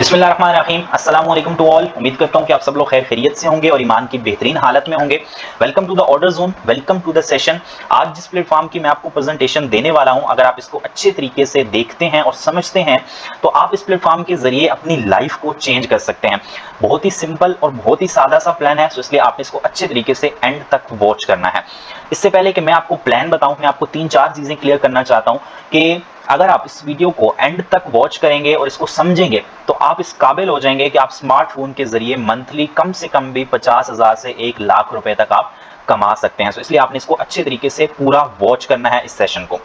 बिस्मिल्लाहिर्रहमानिर्रहीम। अस्सलाम वालेकुम टू ऑल। उम्मीद करता हूं कि आप सब लोग खैर खैरियत से होंगे और ईमान की बेहतरीन हालत में होंगे। Welcome to the order zone, welcome to the session. आज जिस प्लेटफॉर्म की मैं आपको प्रेजेंटेशन देने वाला हूं, अगर आप इसको अच्छे तरीके से देखते हैं और समझते हैं तो आप इस प्लेटफॉर्म के जरिए अपनी लाइफ को चेंज कर सकते हैं। बहुत ही सिंपल और बहुत ही सादा सा प्लान है, इसलिए आपने इसको अच्छे तरीके से एंड तक वॉच करना है। इससे पहले कि मैं आपको प्लान बताऊं, मैं आपको 3-4 चीजें क्लियर करना चाहता हूं कि अगर आप इस वीडियो को एंड तक वॉच करेंगे और इसको समझेंगे तो आप इस काबिल हो जाएंगे कि आप स्मार्टफोन के जरिए मंथली कम से कम भी 50,000 से 1 लाख रुपए तक आप कमा सकते हैं। तो इसलिए आपने इसको अच्छे तरीके से पूरा वॉच करना है इस सेशन को।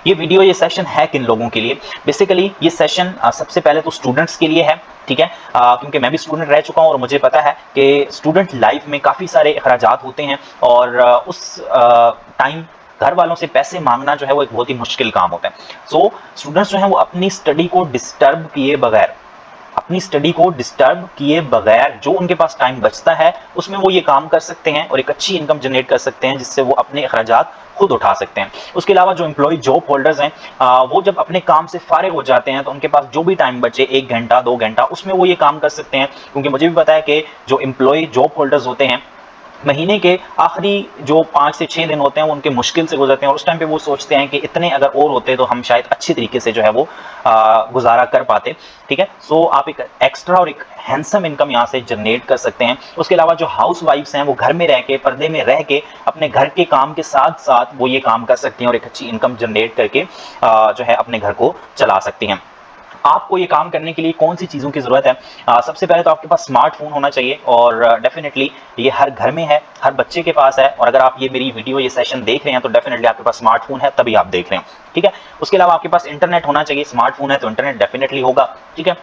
ये वीडियो, ये सेशन है किन लोगों के लिए? बेसिकली ये सेशन सबसे पहले तो स्टूडेंट्स के लिए है, ठीक है, क्योंकि मैं भी स्टूडेंट रह चुका हूं और मुझे पता है कि स्टूडेंट लाइफ में काफी सारे अखराजात होते हैं और उस टाइम घर वालों से पैसे मांगना जो है वो एक बहुत ही मुश्किल काम होता है। सो स्टूडेंट्स जो है वो अपनी स्टडी को डिस्टर्ब किए बगैर जो उनके पास टाइम बचता है उसमें वो ये काम कर सकते हैं और एक अच्छी इनकम जनरेट कर सकते हैं, जिससे वो अपने अखराजात खुद उठा सकते हैं। उसके अलावा जो एम्प्लॉय जॉब होल्डर्स हैं, वो जब अपने काम से फारिग हो जाते हैं तो उनके पास जो भी टाइम बचे 1 घंटा 2 घंटा, उसमें वो ये काम कर सकते हैं। क्योंकि मुझे भी पता है कि जो एम्प्लॉय जॉब होल्डर्स होते हैं, महीने के आखिरी जो 5 से 6 दिन होते हैं वो उनके मुश्किल से गुजरते हैं और उस टाइम पे वो सोचते हैं कि इतने अगर और होते तो हम शायद अच्छी तरीके से जो है वो गुजारा कर पाते। ठीक है, सो आप एक एक्स्ट्रा और एक हैंडसम इनकम यहाँ से जनरेट कर सकते हैं। उसके अलावा जो हाउस वाइफ्स हैं वो घर में रह के, पर्दे में रह के, अपने घर के काम के साथ साथ वो ये काम कर सकती हैं और एक अच्छी इनकम जनरेट करके जो है अपने घर को चला सकती हैं। आपको ये काम करने के लिए कौन सी चीज़ों की ज़रूरत है? सबसे पहले तो आपके पास स्मार्टफोन होना चाहिए और डेफिनेटली ये हर घर में है, हर बच्चे के पास है। और अगर आप ये मेरी वीडियो, ये सेशन देख रहे हैं तो डेफिनेटली आपके पास स्मार्टफोन है, तभी आप देख रहे हैं, ठीक है। उसके अलावा आपके पास इंटरनेट होना चाहिए। स्मार्टफोन है तो इंटरनेट डेफिनेटली होगा, ठीक है।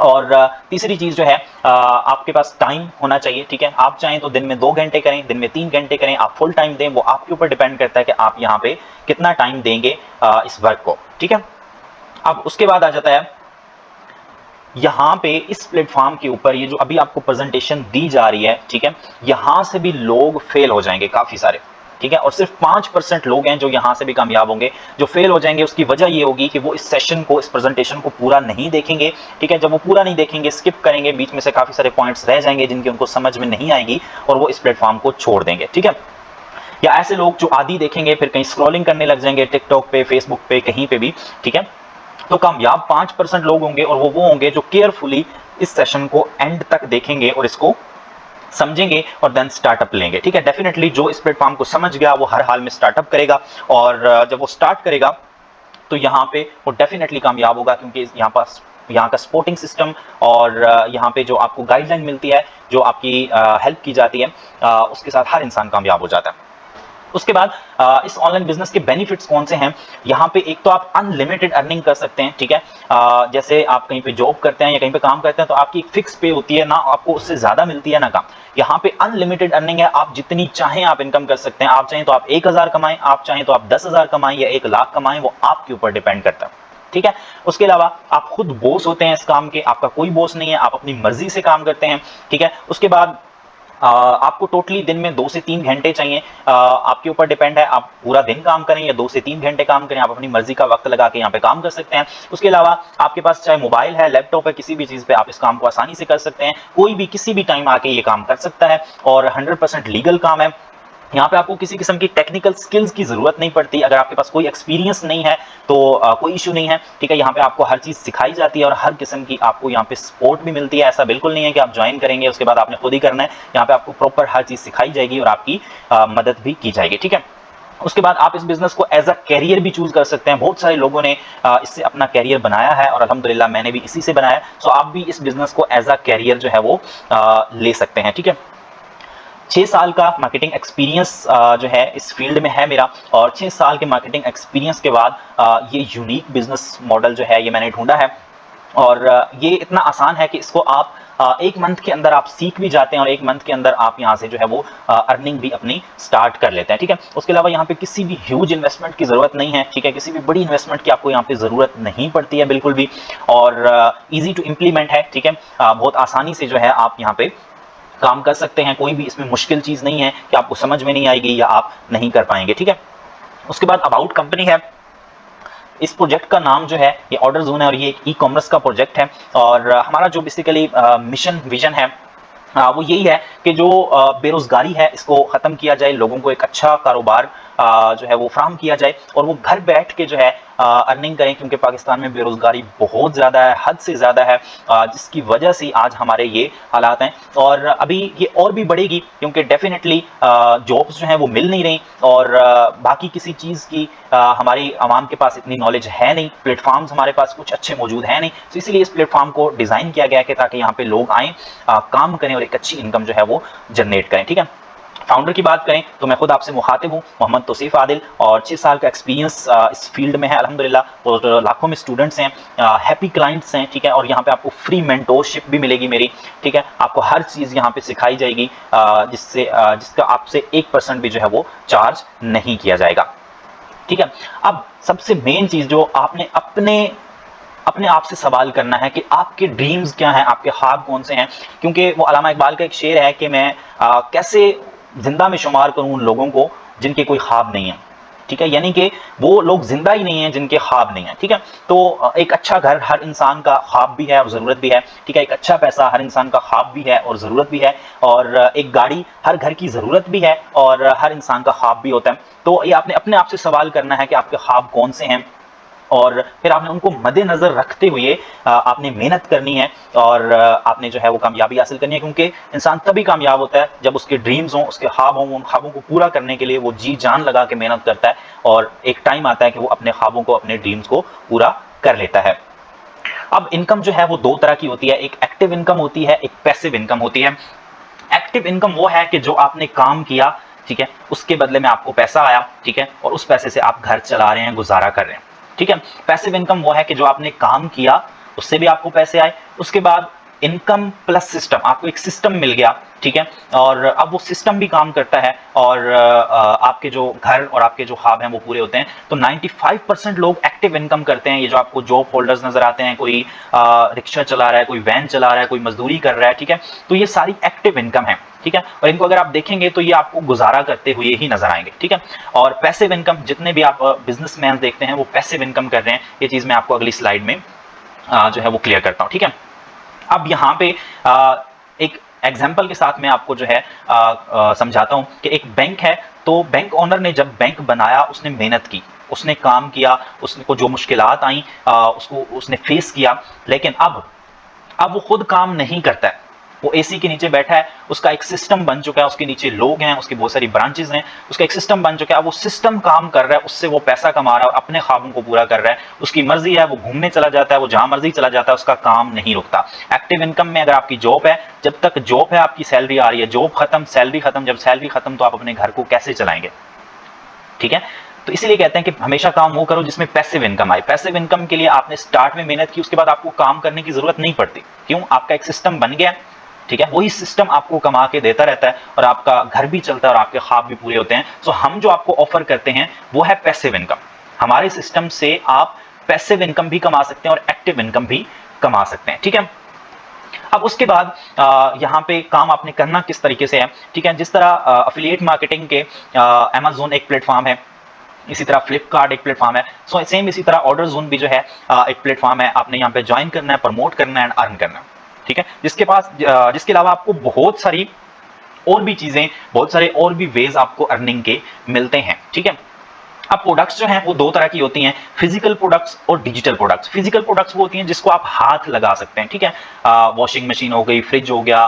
और तीसरी चीज जो है, आपके पास टाइम होना चाहिए, ठीक है। आप चाहें तो दिन में 2 घंटे करें, दिन में 3 घंटे करें, आप फुल टाइम दें, वो आपके ऊपर डिपेंड करता है कि आप यहाँ पे कितना टाइम देंगे इस वर्क को, ठीक है। अब उसके बाद आ जाता है यहां पे इस प्लेटफॉर्म के ऊपर, ये जो अभी आपको प्रेजेंटेशन दी जा रही है, ठीक है, यहां से भी लोग फेल हो जाएंगे काफी सारे, ठीक है। और सिर्फ 5% लोग हैं जो यहां से भी कामयाब होंगे। जो फेल हो जाएंगे उसकी वजह ये होगी कि वो इस सेशन को, इस प्रेजेंटेशन को पूरा नहीं देखेंगे, ठीक है। जब वो पूरा नहीं देखेंगे, स्किप करेंगे, बीच में से काफी सारे पॉइंट्स रह जाएंगे जिनकी उनको समझ में नहीं आएगी और वो इस प्लेटफॉर्म को छोड़ देंगे, ठीक है। या ऐसे लोग जो आधी देखेंगे फिर कहीं स्क्रॉलिंग करने लग जाएंगे, टिकटॉक पे, फेसबुक पे, कहीं पे भी, ठीक है। तो कामयाब 5% लोग होंगे और वो होंगे जो केयरफुली इस सेशन को एंड तक देखेंगे और इसको समझेंगे और देन स्टार्टअप लेंगे, ठीक है। डेफिनेटली जो इस प्लेटफॉर्म को समझ गया वो हर हाल में स्टार्टअप करेगा और जब वो स्टार्ट करेगा तो यहाँ पे वो डेफिनेटली कामयाब होगा, क्योंकि यहाँ का सपोर्टिंग सिस्टम और यहाँ पे जो आपको गाइडलाइन मिलती है, जो आपकी हेल्प की जाती है, उसके साथ हर इंसान कामयाब हो जाता है। उसके बाद इस ऑनलाइन बिजनेस के बेनिफिट्स कौन से हैं? यहाँ पे एक तो आप अनलिमिटेड अर्निंग कर सकते हैं, ठीक है। जैसे आप कहीं पे जॉब करते हैं या कहीं पे काम करते हैं तो आपकी एक फिक्स पे होती है ना, आपको उससे ज्यादा मिलती है ना काम। यहाँ पे अनलिमिटेड अर्निंग है, आप जितनी चाहें आप इनकम कर सकते हैं। आप चाहें तो आप 1,000 कमाएं, आप चाहें तो आप 10,000 कमाएं या 1 लाख कमाएं, वो आपके ऊपर डिपेंड करता है, ठीक है। उसके अलावा आप खुद बॉस होते हैं इस काम के, आपका कोई बॉस नहीं है, आप अपनी मर्जी से काम करते हैं, ठीक है। उसके बाद आपको टोटली दिन में 2 से 3 घंटे चाहिए, आपके ऊपर डिपेंड है, आप पूरा दिन काम करें या 2 से 3 घंटे काम करें, आप अपनी मर्जी का वक्त लगा के यहाँ पे काम कर सकते हैं। उसके अलावा आपके पास चाहे मोबाइल है, लैपटॉप है, किसी भी चीज पे आप इस काम को आसानी से कर सकते हैं। कोई भी किसी भी टाइम आके ये काम कर सकता है और 100% लीगल काम है। यहाँ पे आपको किसी किस्म की टेक्निकल स्किल्स की जरूरत नहीं पड़ती। अगर आपके पास कोई एक्सपीरियंस नहीं है तो कोई इशू नहीं है, ठीक है। यहाँ पे आपको हर चीज सिखाई जाती है और हर किस्म की आपको यहाँ पे सपोर्ट भी मिलती है। ऐसा बिल्कुल नहीं है कि आप ज्वाइन करेंगे उसके बाद आपने खुद ही करना है। यहाँ पे आपको प्रॉपर हर चीज सिखाई जाएगी और आपकी मदद भी की जाएगी, ठीक है। उसके बाद आप इस बिजनेस को एज अ कैरियर भी चूज कर सकते हैं। बहुत सारे लोगों ने इससे अपना कैरियर बनाया है और अल्हम्दुलिल्लाह मैंने भी इसी से बनाया। सो आप भी इस बिजनेस को एज अ कैरियर जो है वो ले सकते हैं, ठीक है। 6 साल का मार्केटिंग एक्सपीरियंस जो है इस फील्ड में है मेरा, और 6 साल के मार्केटिंग एक्सपीरियंस के बाद ये यूनिक बिजनेस मॉडल जो है ये मैंने ढूंढा है। और ये इतना आसान है कि इसको आप 1 मंथ के अंदर आप सीख भी जाते हैं और 1 मंथ के अंदर आप यहाँ से जो है वो अर्निंग भी अपनी स्टार्ट कर लेते हैं, ठीक है। उसके अलावा यहाँ पे किसी भी ह्यूज इन्वेस्टमेंट की जरूरत नहीं है, ठीक है। किसी भी बड़ी इन्वेस्टमेंट की आपको यहाँ पे जरूरत नहीं पड़ती है बिल्कुल भी, और इजी टू इम्प्लीमेंट है, ठीक है। बहुत आसानी से जो है आप यहाँ पे काम कर सकते हैं। कोई भी इसमें मुश्किल चीज नहीं है कि आपको समझ में नहीं आएगी या आप नहीं कर पाएंगे, ठीक है। उसके बाद अबाउट कंपनी है। इस प्रोजेक्ट का नाम जो है ये ऑर्डर जोन है और ये एक ई कॉमर्स का प्रोजेक्ट है। और हमारा जो बेसिकली मिशन विजन है वो यही है कि जो बेरोजगारी है इसको खत्म किया जाए, लोगों को एक अच्छा कारोबार जो है वो फ्राहम किया जाए और वो घर बैठ के जो है अर्निंग करें, क्योंकि पाकिस्तान में बेरोजगारी बहुत ज़्यादा है, हद से ज़्यादा है, जिसकी वजह से आज हमारे ये हालात हैं। और अभी ये और भी बढ़ेगी क्योंकि डेफिनेटली जॉब्स जो हैं वो मिल नहीं रही और बाकी किसी चीज़ की हमारी आवाम के पास इतनी नॉलेज है नहीं, प्लेटफॉर्म्स हमारे पास कुछ अच्छे मौजूद है नहीं। तो इसीलिए इस प्लेटफॉर्म को डिज़ाइन किया गया है कि ताकि यहाँ पे लोग आएँ, काम करें और एक अच्छी इनकम जो है वो जनरेट करें। ठीक है, फाउंडर की बात करें तो मैं खुद आपसे मुखातिब हूं, मोहम्मद तौसीफ आदिल, और 6 साल का एक्सपीरियंस इस फील्ड में है अल्हम्दुलिल्लाह, और लाखों में स्टूडेंट्स हैं, हैप्पी क्लाइंट्स हैं। ठीक है, और यहाँ पे आपको फ्री मेंटोरशिप भी मिलेगी मेरी। ठीक है, आपको हर चीज़ यहाँ पे सिखाई जाएगी जिसका आपसे 1% भी जो है वो चार्ज नहीं किया जाएगा। ठीक है, अब सबसे मेन चीज़ जो आपने अपने आप से सवाल करना है कि आपके ड्रीम्स क्या हैं, आपके ख्वाब कौन से हैं। क्योंकि वो अल्लामा इकबाल का एक शेर है कि मैं कैसे जिंदा में शुमार करूं उन लोगों को जिनके कोई ख्वाब नहीं है। ठीक है, यानी कि वो लोग जिंदा ही नहीं है जिनके ख्वाब नहीं है। ठीक है, तो एक अच्छा घर हर इंसान का ख्वाब भी है और ज़रूरत भी है। ठीक है, एक अच्छा पैसा हर इंसान का ख्वाब भी है और ज़रूरत भी है, और एक गाड़ी हर घर की ज़रूरत भी है और हर इंसान का ख्वाब भी होता है। तो ये आपने अपने आप से सवाल करना है कि आपके ख्वाब कौन से हैं, और फिर आपने उनको मद्देनजर रखते हुए आपने मेहनत करनी है और आपने जो है वो कामयाबी हासिल करनी है। क्योंकि इंसान तभी कामयाब होता है जब उसके ड्रीम्स हों, उसके ख्वाब हों, उन ख्वाबों को पूरा करने के लिए वो जी जान लगा के मेहनत करता है, और एक टाइम आता है कि वो अपने ख्वाबों को, अपने ड्रीम्स को पूरा कर लेता है। अब इनकम जो है वो दो तरह की होती है, एक एक्टिव इनकम होती है, एक पैसिव इनकम होती है। एक्टिव इनकम वो है कि जो आपने काम किया, ठीक है, उसके बदले में आपको पैसा आया, ठीक है, और उस पैसे से आप घर चला रहे हैं, गुजारा कर रहे हैं। ठीक है, पैसिव इनकम वो है कि जो आपने काम किया उससे भी आपको पैसे आए, उसके बाद इनकम प्लस सिस्टम, आपको एक सिस्टम मिल गया। ठीक है, और अब वो सिस्टम भी काम करता है और आपके जो घर और आपके जो ख्वाब हैं वो पूरे होते हैं। तो 95% लोग एक्टिव इनकम करते हैं। ये जो आपको जॉब होल्डर्स नजर आते हैं, कोई रिक्शा चला रहा है, कोई वैन चला रहा है, कोई मजदूरी कर रहा है, ठीक है, तो ये सारी एक्टिव इनकम है। ठीक है, और इनको अगर आप देखेंगे तो ये आपको गुजारा करते हुए ही नजर आएंगे। ठीक है, और पैसिव इनकम, जितने भी आप बिजनेसमैन देखते हैं वो पैसिव इनकम कर रहे हैं। ये चीज मैं आपको अगली स्लाइड में जो है वो क्लियर करता हूं। ठीक है, अब यहाँ पे एक एग्जाम्पल के साथ मैं आपको जो है समझाता हूं कि एक बैंक है, तो बैंक ओनर ने जब बैंक बनाया उसने मेहनत की, उसने काम किया, उसको जो मुश्किलात आई उसको उसने फेस किया, लेकिन अब वो खुद काम नहीं करता है, वो एसी के नीचे बैठा है, उसका एक सिस्टम बन चुका है, उसके नीचे लोग हैं, उसकी बहुत सारी ब्रांचेस हैं, उसका एक सिस्टम बन चुका है। अब वो सिस्टम काम कर रहा है, उससे वो पैसा कमा रहा है, अपने ख्वाबों को पूरा कर रहा है, उसकी मर्जी है, वो घूमने चला जाता है, वो जहां मर्जी चला जाता है, उसका काम नहीं रुकता। एक्टिव इनकम में अगर आपकी जॉब है, जब तक जॉब है आपकी सैलरी आ रही है, जॉब खत्म सैलरी खत्म, जब सैलरी खत्म तो आप अपने घर को कैसे चलाएंगे। ठीक है, तो इसीलिए कहते हैं कि हमेशा काम वो करो जिसमें पैसिव इनकम आए। पैसिव इनकम के लिए आपने स्टार्ट में मेहनत की, उसके बाद आपको काम करने की जरूरत नहीं पड़ती। क्यों? आपका एक सिस्टम बन गया। ठीक है, वही सिस्टम आपको कमा के देता रहता है और आपका घर भी चलता है और आपके ख्वाब भी पूरे होते हैं। सो हम जो आपको ऑफर करते हैं वो है पैसिव इनकम। हमारे सिस्टम से आप पैसिव इनकम भी कमा सकते हैं और एक्टिव इनकम भी कमा सकते हैं। ठीक है, अब उसके बाद यहाँ पे काम आपने करना किस तरीके से है। ठीक है, जिस तरह अफिलिएट मार्केटिंग के अमेज़न एक प्लेटफॉर्म है, इसी तरह फ्लिपकार्ट एक प्लेटफॉर्म है, सो सेम इसी तरह ऑर्डर जोन भी जो है एक प्लेटफॉर्म है। आपने यहाँ पे ज्वाइन करना है, प्रमोट करना है एंड अर्न करना है। ठीक है, जिसके अलावा आपको बहुत सारी और भी चीजें, बहुत सारे और भी वेज आपको अर्निंग के मिलते हैं। ठीक है, अब प्रोडक्ट्स जो हैं वो दो तरह की होती हैं, फिजिकल प्रोडक्ट्स और डिजिटल प्रोडक्ट्स। फिजिकल प्रोडक्ट्स वो होती हैं जिसको आप हाथ लगा सकते हैं। ठीक है, वॉशिंग मशीन हो गई, फ्रिज हो गया,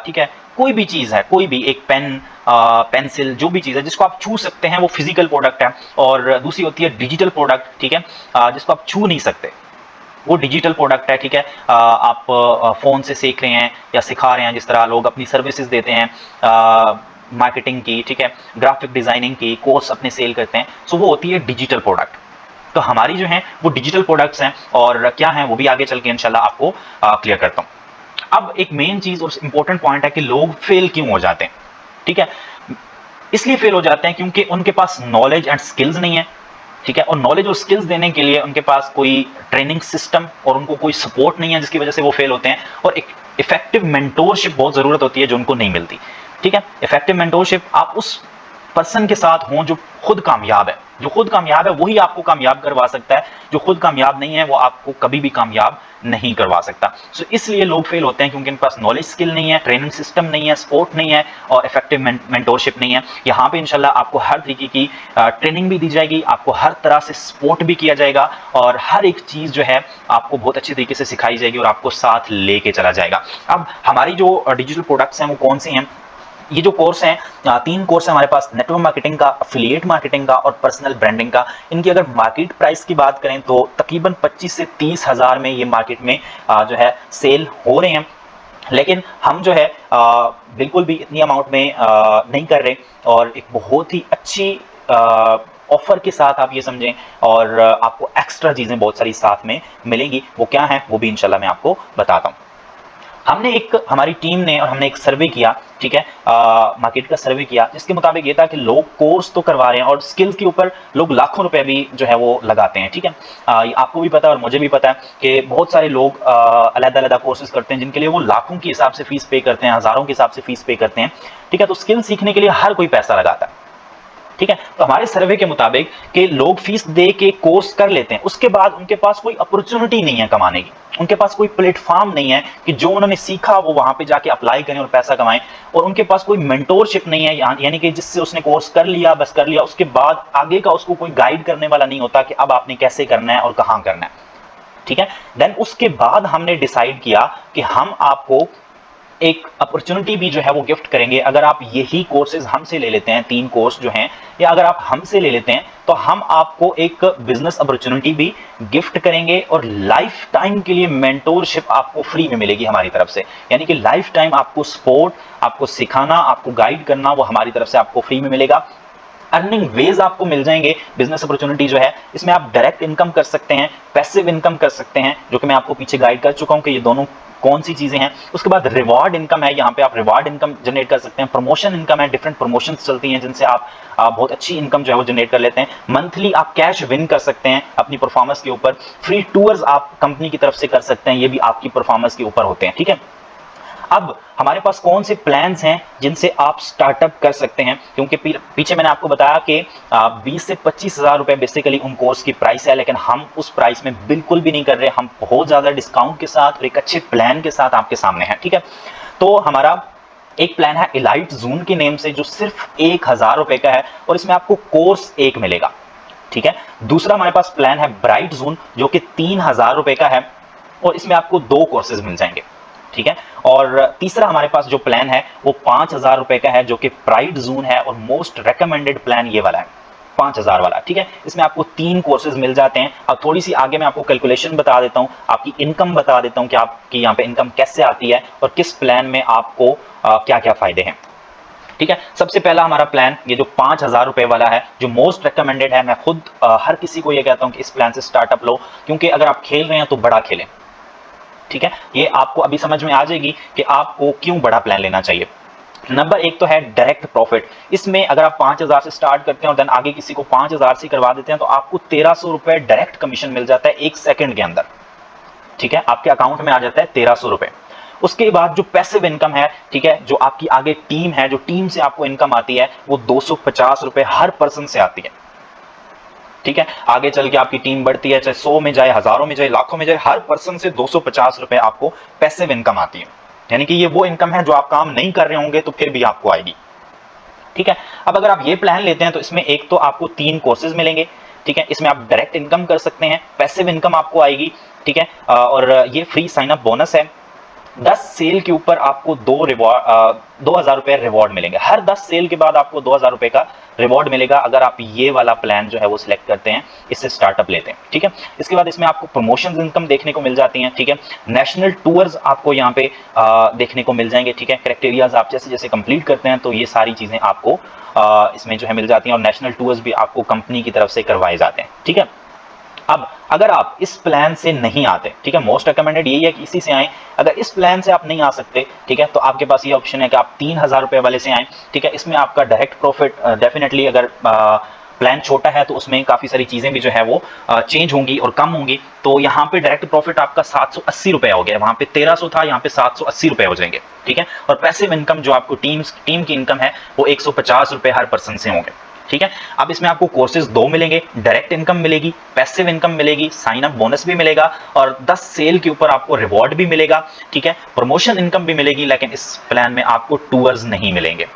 ठीक है, कोई भी चीज है, कोई भी एक पेन, पेंसिल, जो भी चीज है जिसको आप छू सकते हैं वो फिजिकल प्रोडक्ट है। और दूसरी होती है डिजिटल प्रोडक्ट। ठीक है, जिसको आप छू नहीं सकते वो डिजिटल प्रोडक्ट है। ठीक है, आप फोन से सीख रहे हैं या सिखा रहे हैं, जिस तरह लोग अपनी सर्विसेज देते हैं मार्केटिंग की, ठीक है, ग्राफिक डिजाइनिंग की कोर्स अपने सेल करते हैं, सो वो होती है डिजिटल प्रोडक्ट। तो हमारी जो है वो डिजिटल प्रोडक्ट्स हैं, और क्या हैं वो भी आगे चल के इंशाल्लाह आपको क्लियर करता हूं। अब एक मेन चीज और इंपॉर्टेंट पॉइंट है कि लोग फेल क्यों हो जाते हैं। ठीक है, इसलिए फेल हो जाते हैं क्योंकि उनके पास नॉलेज एंड स्किल्स नहीं है। ठीक है, और नॉलेज और स्किल्स देने के लिए उनके पास कोई ट्रेनिंग सिस्टम और उनको कोई सपोर्ट नहीं है, जिसकी वजह से वो फेल होते हैं। और एक इफेक्टिव मेंटोरशिप बहुत जरूरत होती है जो उनको नहीं मिलती। ठीक है, इफेक्टिव मेंटोरशिप आप उस पर्सन के साथ हो जो खुद कामयाब है। जो खुद कामयाब है वही आपको कामयाब करवा सकता है, जो खुद कामयाब नहीं है वो आपको कभी भी कामयाब नहीं करवा सकता। सो इसलिए लोग फेल होते हैं क्योंकि इनके पास नॉलेज स्किल नहीं है, ट्रेनिंग सिस्टम नहीं है, सपोर्ट नहीं है और इफेक्टिव मेंटोरशिप नहीं है। यहाँ पे इंशाल्लाह आपको हर तरीके की ट्रेनिंग भी दी जाएगी, आपको हर तरह से सपोर्ट भी किया जाएगा और हर एक चीज जो है आपको बहुत अच्छी तरीके से सिखाई जाएगी और आपको साथ लेके चला जाएगा। अब हमारी जो डिजिटल प्रोडक्ट्स हैं वो कौन सी हैं? ये जो कोर्स हैं, 3 कोर्स है हमारे पास, नेटवर्क मार्केटिंग का, एफिलिएट मार्केटिंग का और पर्सनल ब्रांडिंग का। इनकी अगर मार्केट प्राइस की बात करें तो तकरीबन 25 से 30 हज़ार में ये मार्केट में जो है सेल हो रहे हैं, लेकिन हम जो है बिल्कुल भी इतनी अमाउंट में नहीं कर रहे और एक बहुत ही अच्छी ऑफर के साथ आप ये समझें और आपको एक्स्ट्रा चीजें बहुत सारी साथ में मिलेंगी। वो क्या है वो भी इंशाल्लाह मैं आपको बताता हूँ। हमारी टीम ने और हमने एक सर्वे किया, ठीक है, मार्केट का सर्वे किया, जिसके मुताबिक ये था कि लोग कोर्स तो करवा रहे हैं और स्किल्स के ऊपर लोग लाखों रुपए भी जो है वो लगाते हैं, ठीक है। आपको भी पता है और मुझे भी पता है कि बहुत सारे लोग अलग-अलग कोर्सेज करते हैं जिनके लिए वो लाखों के हिसाब से फीस पे करते हैं, हजारों के हिसाब से फीस पे करते हैं, ठीक है। तो स्किल सीखने के लिए हर कोई पैसा लगाता है, ठीक है। तो हमारे सर्वे के मुताबिक कि लोग फीस दे के कोर्स कर लेते हैं, उसके बाद उनके पास कोई अपॉर्चुनिटी नहीं है कमाने की, उनके पास कोई प्लेटफॉर्म नहीं है कि जो उन्होंने सीखा वो वहां पे जाके अप्लाई करें और पैसा कमाएं, और उनके पास कोई मेंटोरशिप नहीं है, यानी कि जिससे उसने कोर्स कर लिया बस कर लिया, उसके बाद आगे का उसको कोई गाइड करने वाला नहीं होता कि अब आपने कैसे करना है और कहां करना है, ठीक है। देन उसके बाद हमने डिसाइड किया कि हम आपको एक अपॉर्चुनिटी भी जो है वो गिफ्ट करेंगे। अगर आप यही कोर्सेज हमसे ले लेते हैं, 3 कोर्स जो हैं, या अगर आप हमसे ले लेते हैं तो हम आपको एक बिजनेस अपॉर्चुनिटी भी गिफ्ट करेंगे और लाइफ टाइम के लिए मेंटोरशिप आपको फ्री में मिलेगी हमारी तरफ से। यानी कि लाइफ टाइम आपको सपोर्ट, आपको सिखाना, आपको गाइड करना वो हमारी तरफ से आपको फ्री में मिलेगा। अर्निंग वेज आपको मिल जाएंगे। बिजनेस अपॉर्चुनिटी जो है इसमें आप डायरेक्ट इनकम कर सकते हैं, पैसिव इनकम कर सकते हैं, जो कि मैं आपको पीछे गाइड कर चुका हूं कि ये दोनों कौन सी चीजें हैं। उसके बाद रिवॉर्ड इनकम है, यहाँ पे आप रिवॉर्ड इनकम जनरेट कर सकते हैं। प्रमोशन इनकम है, डिफरेंट प्रमोशंस चलती हैं जिनसे आप बहुत अच्छी इनकम जो है वो जनरेट कर लेते हैं। मंथली आप कैश विन कर सकते हैं अपनी परफॉर्मेंस के ऊपर। फ्री टूर्स आप कंपनी की तरफ से कर सकते हैं, ये भी आपकी परफॉर्मेंस के ऊपर होते हैं, ठीक है। अब हमारे पास कौन से प्लान्स हैं जिनसे आप स्टार्टअप कर सकते हैं, क्योंकि पीछे मैंने आपको बताया कि 20 से 25 हज़ार रुपए बेसिकली उन कोर्स की प्राइस है, लेकिन हम उस प्राइस में बिल्कुल भी नहीं कर रहे, हम बहुत ज्यादा डिस्काउंट के साथ और एक अच्छे प्लान के साथ आपके सामने है, ठीक है। तो हमारा एक प्लान है इलाइट जोन के नेम से, जो सिर्फ 1000 रुपए का है और इसमें आपको कोर्स एक मिलेगा, ठीक है। दूसरा हमारे पास प्लान है ब्राइट जोन, जो कि 3000 रुपए का है और इसमें आपको 2 कोर्सेज मिल जाएंगे, ठीक है। और तीसरा हमारे पास जो प्लान है वो 5000 रुपए का है, जो कि प्राइड जोन है और मोस्ट रेकमेंडेड प्लान ये वाला है, 5000 वाला, ठीक है। इसमें आपको 3 कोर्सेज मिल जाते हैं। अब थोड़ी सी आगे मैं आपको कैलकुलेशन बता देता हूं, आपकी इनकम बता देता हूं कि आपकी यहाँ पे इनकम कैसे आती है और किस प्लान में आपको क्या क्या फायदे हैं, ठीक है। सबसे पहला हमारा प्लान ये जो 5000 रुपए वाला है, जो मोस्ट रेकमेंडेड है, मैं खुद हर किसी को ये कहता हूं कि इस प्लान से स्टार्टअप लो, क्योंकि अगर आप खेल रहे हैं तो बड़ा खेलें, ठीक है। ये आपको अभी समझ में आ जाएगी कि आपको क्यों बड़ा प्लान लेना चाहिए। नंबर 1 तो है डायरेक्ट प्रॉफिट। इसमें अगर आप 5000 से स्टार्ट करते हैं और देन आगे किसी को 5000 से करवा देते हैं तो आपको 1300 रुपए डायरेक्ट कमीशन मिल जाता है 1 सेकंड के अंदर, ठीक है। आपके अकाउंट में आ जाता है 1300 रुपए। उसके बाद जो पैसिव इनकम है, ठीक है, जो आपकी आगे टीम है, जो टीम से आपको इनकम आती है वो 250 रुपए हर पर्सन से आती है, ठीक है। आगे चल के आपकी टीम बढ़ती है, चाहे 100 में जाए, हजारों में जाए, लाखों में जाए, हर पर्सन से 250 रुपए आपको पैसिव इनकम आती है। यानी कि ये वो इनकम है जो आप काम नहीं कर रहे होंगे तो फिर भी आपको आएगी, ठीक है। अब अगर आप ये प्लान लेते हैं तो इसमें एक तो आपको 3 कोर्सेज मिलेंगे, ठीक है। इसमें आप डायरेक्ट इनकम कर सकते हैं, पैसिव इनकम आपको आएगी, ठीक है। और ये फ्री साइन अप बोनस है। 10 सेल के ऊपर आपको 2000 रुपए रिवॉर्ड मिलेंगे। हर 10 सेल के बाद आपको 2000 रुपए का रिवॉर्ड मिलेगा अगर आप ये वाला प्लान जो है वो सिलेक्ट करते हैं, इससे स्टार्टअप लेते हैं, ठीक है। इसके बाद इसमें आपको प्रमोशन इनकम देखने को मिल जाती हैं, ठीक है। नेशनल टूर्स आपको यहाँ पे देखने को मिल जाएंगे, ठीक है। क्राइटेरियाज आप जैसे जैसे कंप्लीट करते हैं तो ये सारी चीजें आपको इसमें जो है मिल जाती हैं और नेशनल टूर्स भी आपको कंपनी की तरफ से करवाए जाते हैं, ठीक है। अब अगर आप इस प्लान से नहीं आते, ठीक है, मोस्ट रिकमेंडेड यही है कि इसी से आए। अगर इस प्लान से आप नहीं आ सकते, ठीक है, तो आपके पास ये ऑप्शन है कि आप 3000 रुपए वाले से आए, ठीक है। इसमें आपका डायरेक्ट प्रॉफिट डेफिनेटली अगर प्लान छोटा है तो उसमें काफी सारी चीजें भी जो है वो चेंज होंगी और कम होंगी। तो यहाँ पे डायरेक्ट प्रॉफिट आपका 780 रुपए हो गया, वहां पे 1300 था, यहाँ पे 780 रुपए हो जाएंगे, ठीक है। और पैसिव इनकम जो आपको टीम की इनकम है वो 150 रुपए हर पर्सन से होंगे, ठीक है। अब इसमें आपको कोर्सेज दो मिलेंगे, डायरेक्ट इनकम मिलेगी, पैसिव इनकम मिलेगी, साइन अप बोनस भी मिलेगा और 10 सेल के ऊपर आपको रिवॉर्ड भी मिलेगा, ठीक है। प्रमोशन इनकम भी मिलेगी, लेकिन इस प्लान में आपको टूर्स नहीं मिलेंगे,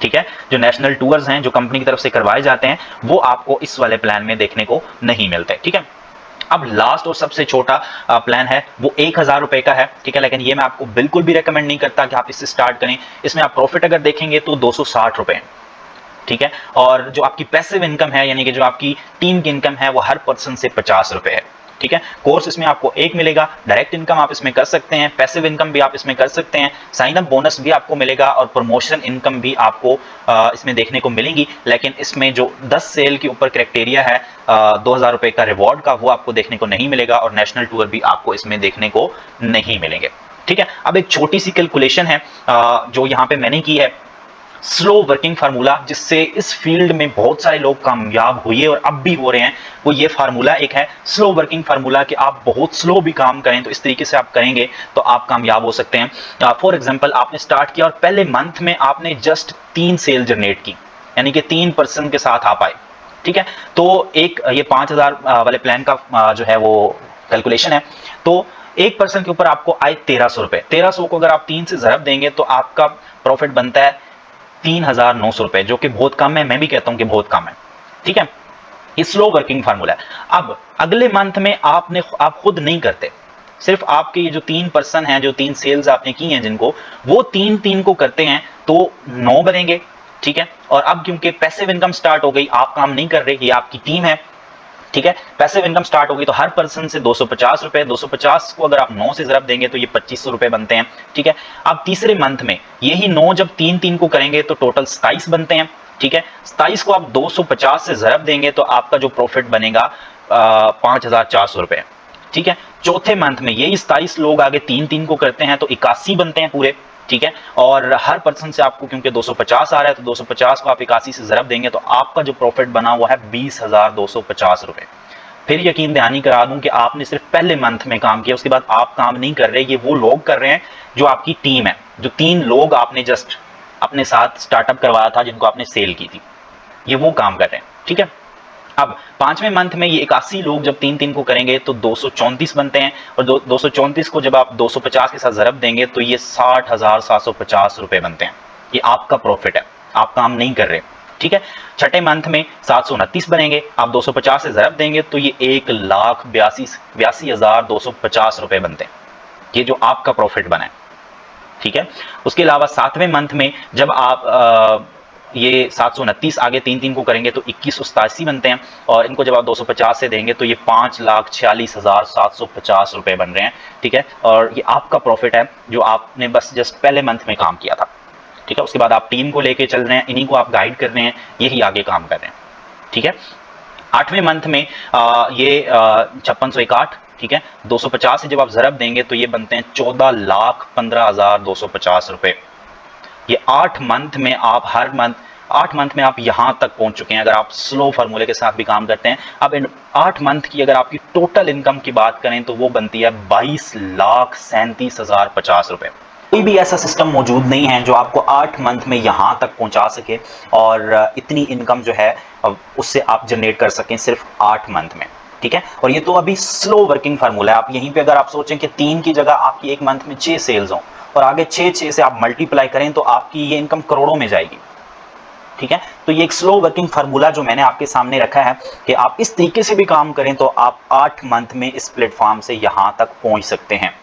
ठीक है। जो नेशनल टूर्स हैं जो कंपनी की तरफ से करवाए जाते हैं वो आपको इस वाले प्लान में देखने को नहीं मिलते, ठीक है। अब लास्ट और सबसे छोटा प्लान है वो 1000 रुपए का है, ठीक है। लेकिन ये मैं आपको बिल्कुल भी रेकमेंड नहीं करता कि आप इससे स्टार्ट करें। इसमें आप प्रॉफिट अगर देखेंगे तो 260 रुपए, ठीक है। और जो आपकी पैसिव इनकम है यानी कि जो आपकी टीम की इनकम है वो हर पर्सन से 50 रुपए है, ठीक है। कोर्स इसमें आपको एक मिलेगा, डायरेक्ट इनकम आप इसमें कर सकते हैं, पैसिव इनकम भी आप इसमें कर सकते हैं, साइन अप बोनस भी आपको मिलेगा और प्रमोशन इनकम भी आपको इसमें देखने को मिलेगी। लेकिन इसमें जो 10 सेल के ऊपर क्राइटेरिया है 2000 रुपए का रिवॉर्ड का, वो आपको देखने को नहीं मिलेगा और नेशनल टूर भी आपको इसमें देखने को नहीं मिलेंगे, ठीक है। अब एक छोटी सी कैलकुलेशन है जो यहाँ पे मैंने की है, स्लो वर्किंग फार्मूला, जिससे इस फील्ड में बहुत सारे लोग कामयाब हुए और अब भी हो रहे हैं। वो ये फार्मूला एक है स्लो वर्किंग फार्मूला कि आप बहुत स्लो भी काम करें तो इस तरीके से आप करेंगे तो आप कामयाब हो सकते हैं। फॉर एग्जांपल आपने स्टार्ट किया और पहले मंथ में आपने जस्ट 3 सेल जनरेट की, यानी कि 3 पर्सन के साथ आप आए, ठीक है। तो एक ये 5000 वाले प्लान का जो है वो कैलकुलेशन है। तो एक पर्सन के ऊपर आपको आए 1300 रुपए, 1300 को अगर आप 3 से ज़रब देंगे तो आपका प्रॉफिट बनता है 3900 रुपए, जो कि बहुत कम है, मैं भी कहता हूं कि बहुत कम है, ठीक है। ये स्लो वर्किंग फार्मूला है। अब अगले मंथ में आप खुद नहीं करते, सिर्फ आपके ये जो 3 पर्सन हैं, जो 3 सेल्स आपने की हैं जिनको, वो 3 को करते हैं तो 9 बनेंगे, ठीक है। और अब क्योंकि पैसिव इनकम स्टार्ट हो गई, आप काम नहीं कर रहे, ये आपकी टीम है, ठीक है। पैसिव इनकम स्टार्ट होगी तो हर पर्सन से 250 रुपए, 250 को अगर आप 9 से ज़रब देंगे तो ये 2500 रुपए बनते हैं, ठीक है। अब तीसरे मंथ में यही 9 जब 3 को करेंगे तो टोटल 27 बनते हैं, ठीक है। 27 को आप 250 से ज़रब देंगे तो आपका जो प्रॉफिट बनेगा 5400 रुपए, ठीक है। चौथे मंथ में यही 27 लोग आगे 3 को करते हैं तो 81 बनते हैं पूरे, ठीक है। और हर पर्सन से आपको क्योंकि 250 आ रहा है तो 250 को आप 81 से ज़रब देंगे तो आपका जो प्रॉफिट बना हुआ है 20,250 रुपए। फिर यकीन दहानी करा दूं कि आपने सिर्फ पहले मंथ में काम किया, उसके बाद आप काम नहीं कर रहे, ये वो लोग कर रहे हैं जो आपकी टीम है, जो 3 लोग आपने जस्ट अपने साथ स्टार्टअप करवाया था जिनको आपने सेल की थी, ये वो काम कर रहे हैं, ठीक है। अब 5वें मंथ में ये 81 लोग जब 3 को करेंगे तो 234 बनते हैं और 234 को जब आप 250 के साथ ज़रब देंगे तो ये 60,750 रुपए बनते हैं। ये आपका प्रॉफिट है, आप काम नहीं कर रहे, ठीक है। छठे मंथ में 729 बनेंगे, आप 250 से ज़रब देंगे तो ये 1,82,250 रुपए बनते हैं, ये जो आपका प्रॉफिट बना है, ठीक है। उसके अलावा 7वें मंथ में जब आप ये 729 आगे 3 को करेंगे तो 2187 बनते हैं और इनको जब आप 250 से देंगे तो ये 5,46,750 रुपए बन रहे हैं, ठीक है। और ये आपका प्रॉफिट है जो आपने बस जस्ट पहले मंथ में काम किया था, ठीक है। उसके बाद आप टीम को लेके चल रहे हैं, इन्हीं को आप गाइड कर रहे हैं, यही आगे काम कर रहे हैं, ठीक है। 8वें मंथ में ये 5601, ठीक है। 250 से जब आप ज़रब देंगे तो ये बनते हैं 14,15,250 रुपए। ये 8 मंथ में आप 8 मंथ में आप यहां तक पहुंच चुके हैं अगर आप स्लो फार्मूले के साथ भी काम करते हैं। अब इन 8 मंथ की अगर आपकी टोटल इनकम की बात करें तो वो बनती है 22,37,050 रुपए। कोई भी ऐसा सिस्टम मौजूद नहीं है जो आपको 8 मंथ में यहां तक पहुंचा सके और इतनी इनकम जो है उससे आप जनरेट कर सकें सिर्फ 8 मंथ में, ठीक है। और ये तो अभी स्लो वर्किंग फार्मूला है। आप यहीं पे अगर आप सोचें कि 3 की जगह आपकी एक मंथ में 6 सेल्स हों और आगे 6 से आप मल्टीप्लाई करें तो आपकी ये इनकम करोड़ों में जाएगी, ठीक है। तो ये एक स्लो वर्किंग फार्मूला जो मैंने आपके सामने रखा है कि आप इस तरीके से भी काम करें तो आप 8 मंथ में इस प्लेटफॉर्म से यहां तक पहुंच सकते हैं,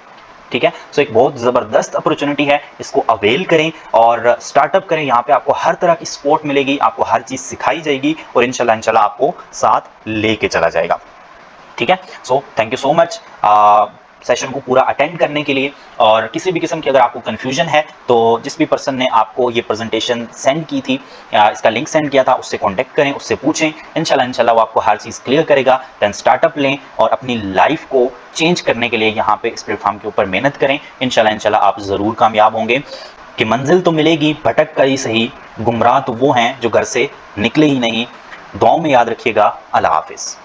ठीक है। सो एक बहुत जबरदस्त अपॉर्चुनिटी है, इसको अवेल करें और स्टार्टअप करें। यहाँ पे आपको हर तरह की सपोर्ट मिलेगी, आपको हर चीज सिखाई जाएगी और इंशाल्लाह आपको साथ लेके चला जाएगा, ठीक है। So thank you so much session को पूरा अटेंड करने के लिए। और किसी भी किस्म की अगर आपको कंफ्यूजन है तो जिस भी पर्सन ने आपको ये प्रेजेंटेशन सेंड की थी या इसका लिंक सेंड किया था उससे कांटेक्ट करें, उससे पूछें, इंशाल्लाह वो आपको हर चीज़ क्लियर करेगा। दैन स्टार्टअप लें और अपनी लाइफ को चेंज करने के लिए यहाँ पे इस प्लेटफॉर्म के ऊपर मेहनत करें। इंशाल्लाह आप ज़रूर कामयाब होंगे कि मंजिल तो मिलेगी, भटक कर ही सही, गुमराह तो वो हैं जो घर से निकले ही नहीं। दुआओं में याद रखिएगा। अल्लाह हाफिज़।